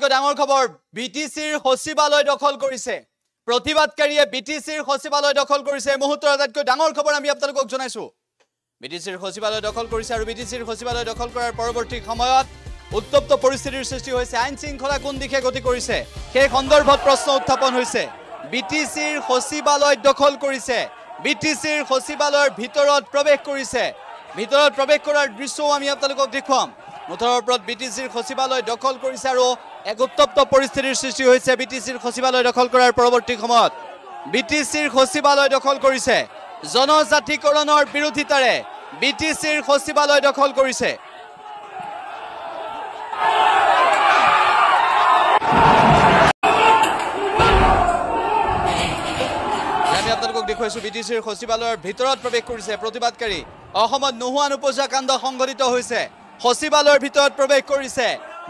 আটাইতকৈ ডাঙৰ খবৰ বিটিচিৰ সচিবালয় দখল কৰিছে প্ৰতিবাদকাৰীয়ে বিটিচিৰ সচিবালয় দখল কৰিছে মুহূৰ্তৰ আটাইতকৈ ডাঙৰ খবৰ আমি আপোনালোকক জনাইছো বিটিচিৰ সচিবালয় দখল কৰিছে আৰু বিটিচিৰ সচিবালয় দখল কৰাৰ পৰৱৰ্তী সময়ত উত্তপ্ত পৰিস্থিতিৰ সৃষ্টি হৈছে আইন শৃংখলা কোন দিশে গতি কৰিছে সেই সন্দৰ্ভত প্ৰশ্ন উত্থাপন হৈছে বিটিচিৰ সচিবালয় দখল কৰিছে বিটিচিৰ সচিবালয়ৰ ভিতৰত প্ৰৱেশ কৰিছে ভিতৰত প্ৰৱেশ কৰাৰ দৃশ্যও আমি আপোনালোকক দেখুৱাম মুঠৰ ওপৰত বিটিচিৰ সচিবালয় দখল কৰিছে আৰু এক উত্তপ্ত পৰিস্থিতিৰ সৃষ্টি হৈছে বিটিচিৰ সচিবালয় দখল কৰাৰ পৰৱৰ্তী সময়ত বিটিচিৰ সচিবালয় দখল কৰিছে জনজাতিকৰণৰ বিৰোধিতাৰে বিটিচিৰ সচিবালয় দখল কৰিছে আমি আপোনালোকক দেখুৱাইছো বিটিচিৰ সচিবালয়ৰ ভিতৰত প্ৰৱেশ কৰিছে প্ৰতিবাদকাৰী অসমত নোহোৱা নোপোজা কাণ্ড সংঘটিত হৈছে সচিবালয়ৰ ভিতৰত প্ৰৱেশ কৰিছে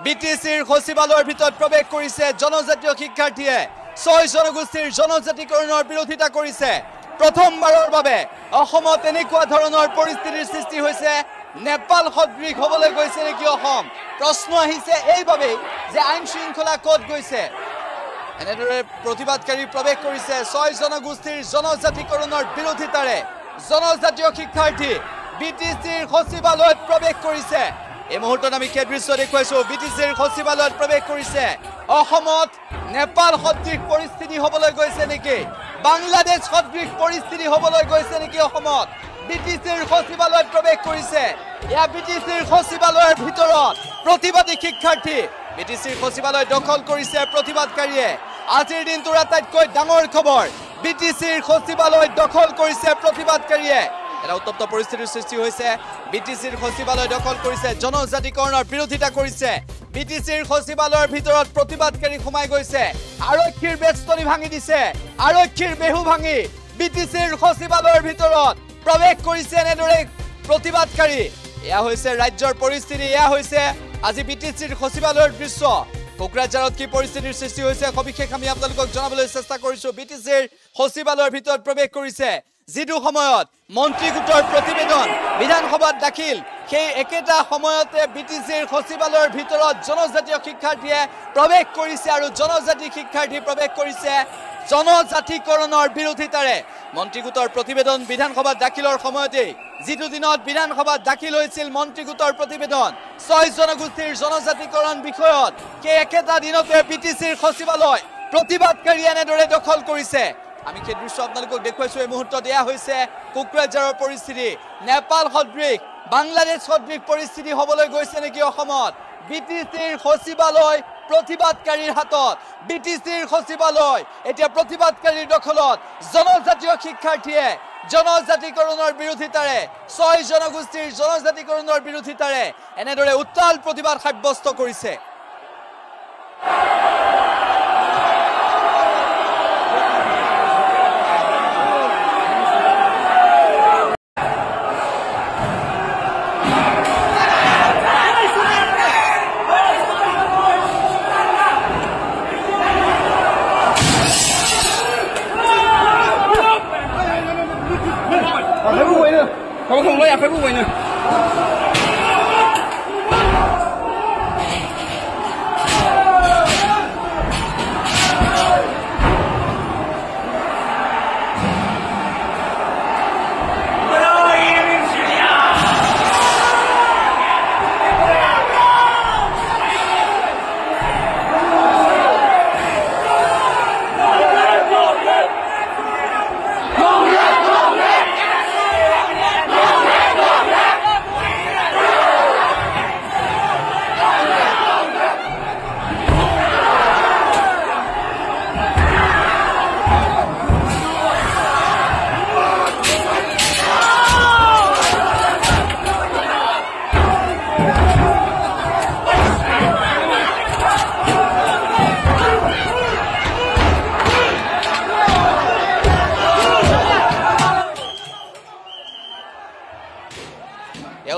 বিটিচিৰ সচিবালয়ৰ ভিতৰত প্ৰৱেশ কৰিছে জনজাতীয় শিক্ষাৰ্থীয়ে 6 জনগোষ্ঠীৰ জনজাতিকৰণৰ বিৰোধিতা কৰিছে প্ৰথমবাৰৰ বাবে অসমত এনেকুৱা ধৰণৰ পৰিস্থিতিৰ সৃষ্টি হৈছে নেপাল সদৃশ হ'বলৈ গৈছে নেকি অসম প্ৰশ্ন আহিছে এইভাবে যে আইন শৃংখলা ক'ত গৈছে এনেদৰে প্ৰতিবাদকাৰী প্ৰৱেশ কৰিছে 6 জনগোষ্ঠীৰ জনজাতিকৰণৰ বিৰোধিতাৰে জনজাতীয় শিক্ষাৰ্থী বিটিচিৰ সচিবালয়ত প্ৰৱেশ কৰিছে এই মুহূৰ্তত আমি কি দৃশ্য দেখুৱাইছো বিটিচিৰ সচিবালয়ত প্ৰৱেশ কৰিছে অসমত নেপাল সদৃশ পৰিস্থিতি হ'বলৈ গৈছে নেকি বাংলাদেশ সদৃশ পৰিস্থিতি হ'বলৈ গৈছে নেকি অসমত বিটিচিৰ সচিবালয়ত প্ৰৱেশ কৰিছে ইয়া বিটিচিৰ সচিবালয়ৰ ভিতৰত প্ৰতিবাদী শিক্ষাৰ্থী বিটিচিৰ সচিবালয় দখল কৰিছে প্ৰতিবাদকাৰীয়ে আজিৰ দিনটোৰ আটাইতকৈ ডাঙৰ খবৰ বিটিচিৰ সচিবালয় দখল কৰিছে প্ৰতিবাদকাৰীয়ে এটা উত্তপ্ত পৰিস্থিতিৰ সৃষ্টি হৈছে বিটিচিৰ সচিবালয় দখল কৰিছে জনজাতিকৰণৰ বিৰোধিতা কৰিছে বিটিচিৰ সচিবালয়ৰ ভিতৰত প্ৰতিবাদকাৰী সোমাই গৈছে আৰক্ষীৰ বেষ্টনী ভাঙি দিছে আৰক্ষীৰ বেহু ভাঙি বিটিচিৰ সচিবালয়ৰ ভিতৰত প্ৰৱেশ কৰিছে এনেদৰে প্ৰতিবাদকাৰী এয়া হৈছে ৰাজ্যৰ পৰিস্থিতি এয়া হৈছে আজি বিটিচিৰ সচিবালয়ৰ দৃশ্য কোকৰাঝাৰত কি পৰিস্থিতিৰ সৃষ্টি হৈছে সবিশেষ আমি আপোনালোকক জনাবলৈ চেষ্টা কৰিছো বিটিচিৰ সচিবালয়ৰ ভিতৰত প্ৰৱেশ কৰিছে যিটো সময়ত মন্ত্ৰী গোটৰ প্ৰতিবেদন বিধানসভাত দাখিল সেই একেটা সময়তে বিটিচিৰ সচিবালয়ৰ ভিতৰত জনজাতীয় শিক্ষাৰ্থীয়ে প্ৰৱেশ কৰিছে আৰু জনজাতি শিক্ষাৰ্থী প্ৰৱেশ কৰিছে জনজাতিকৰণৰ বিৰোধিতাৰে মন্ত্ৰী গোটৰ প্ৰতিবেদন বিধানসভাত দাখিলৰ সময়তে যিটো দিনত বিধানসভাত দাখিল হৈছিল মন্ত্ৰী গোটৰ প্ৰতিবেদন 6 জনগোষ্ঠীৰ জনজাতিকৰণ বিষয়ত সেই একেটা দিনতে বিটিচিৰ সচিবালয় প্ৰতিবাদকাৰী এনেদৰে দখল কৰিছে আমি কি দৃশ্য আপোনালোকক দেখুৱাইছো এই মুহূৰ্তত এয়া হৈছে কোকৰাঝাৰৰ পৰিস্থিতি নেপাল সদৃশ বাংলাদেশ সদৃশ পৰিস্থিতি হ'বলৈ গৈছে নেকি অসমত বিটিচিৰ সচিবালয় প্ৰতিবাদকাৰীৰ হাতত বিটিচিৰ সচিবালয় এতিয়া প্ৰতিবাদকাৰীৰ দখলত জনজাতীয় শিক্ষাৰ্থীয়ে জনজাতিকৰণৰ বিৰোধিতাৰে 6 জনগোষ্ঠীৰ জনজাতিকৰণৰ বিৰোধিতাৰে এনেদৰে উত্তাল প্ৰতিবাদ সাব্যস্ত কৰিছে không không lấy à phải bù mình nè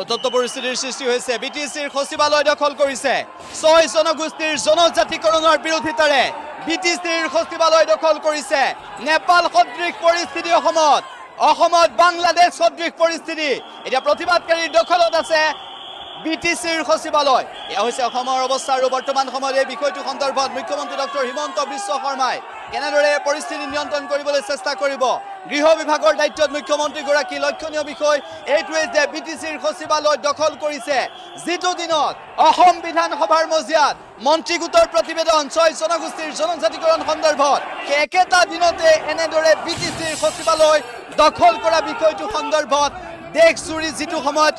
উত্তপ্ত পৰিস্থিতিৰ সৃষ্টি হৈছে বিটিচিৰ সচিবালয় দখল কৰিছে 6 জনগোষ্ঠীৰ জনজাতিকৰণৰ বিৰোধিতাৰে বিটিচিৰ সচিবালয় দখল কৰিছে নেপাল সদৃশ পৰিস্থিতি অসমত বাংলাদেশ সদৃশ পৰিস্থিতি এটা প্ৰতিবাদকাৰীৰ দখলত আছে বিটিচিৰ সচিবালয় এয়া হৈছে অসমৰ অৱস্থা আৰু বৰ্তমান সময়ত এই বিষয়টো সন্দৰ্ভত মুখ্যমন্ত্ৰী ডক্টৰ হিমন্ত বিশ্ব শৰ্মাই কেনেদৰে পৰিস্থিতি নিয়ন্ত্ৰণ কৰিবলৈ চেষ্টা কৰিব গৃহ বিভাগৰ দায়িত্বত মুখ্যমন্ত্ৰীগৰাকী লক্ষণীয় বিষয় এইটোৱে যে বিটিচিৰ সচিবালয় দখল কৰিছে যিটো দিনত অসম বিধানসভাৰ মজিয়াত মন্ত্ৰীগোটৰ প্ৰতিবেদন 6 জনগোষ্ঠীৰ জনজাতিকৰণ সন্দৰ্ভত একেটা দিনতে এনেদৰে বিটিচিৰ সচিবালয় দখল কৰা বিষয়টো সন্দৰ্ভত দেশজুৰি যিটো সময়ত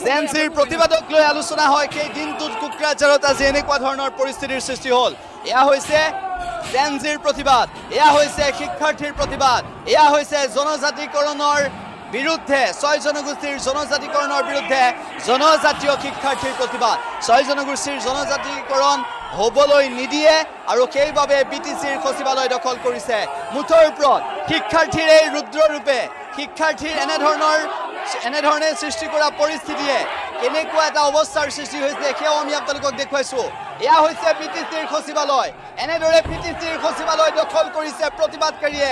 জেনজিৰ প্ৰতিবাদক লৈ আলোচনা হয় সেই দিনটোত কোকৰাঝাৰত আজি এনেকুৱা ধৰণৰ পৰিস্থিতিৰ সৃষ্টি হ'ল এয়া হৈছে জেনজিৰ প্ৰতিবাদ এয়া হৈছে শিক্ষাৰ্থীৰ প্ৰতিবাদ এয়া হৈছে জনজাতিকৰণৰ বিৰুদ্ধে 6 জনগোষ্ঠীৰ জনজাতিকৰণৰ বিৰুদ্ধে জনজাতীয় শিক্ষাৰ্থীৰ প্ৰতিবাদ 6 জনগোষ্ঠীৰ জনজাতিকৰণ হ'বলৈ নিদিয়ে আৰু সেইবাবে বিটিচিৰ সচিবালয় দখল কৰিছে মুঠৰ ওপৰত শিক্ষাৰ্থীৰ এই ৰুদ্ৰৰূপে শিক্ষাৰ্থীৰ এনেধৰণে সৃষ্টি কৰা পৰিস্থিতিয়ে কেনেকুৱা এটা অৱস্থাৰ সৃষ্টি হৈছে সেয়াও আমি আপোনালোকক দেখুৱাইছো এয়া হৈছে বিটিচিৰ সচিবালয় এনেদৰে বিটিচিৰ সচিবালয় দখল কৰিছে প্ৰতিবাদকাৰীয়ে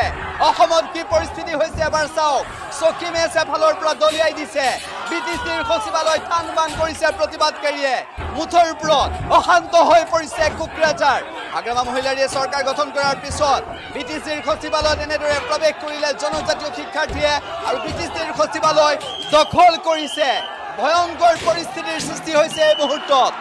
অসমত কি পৰিস্থিতি হৈছে এবাৰ চাওক চকিমেছ এফালৰ পৰা দলিয়াই দিছে বিটিচিৰ সচিবালয় টান বান কৰিছে প্ৰতিবাদকাৰীয়ে মুঠৰ ওপৰত অশান্ত হৈ পৰিছে কোকৰাঝাৰ আগ্ৰামা মহিলাৰীয়ে চৰকাৰ গঠন কৰাৰ পিছত বিটিচিৰ সচিবালয়ত এনেদৰে প্ৰৱেশ কৰিলে জনজাতীয় শিক্ষাৰ্থীয়ে আৰু বিটিচিৰ সচিবালয় দখল কৰিছে ভয়ংকৰ পৰিস্থিতিৰ সৃষ্টি হৈছে এই মুহূৰ্তত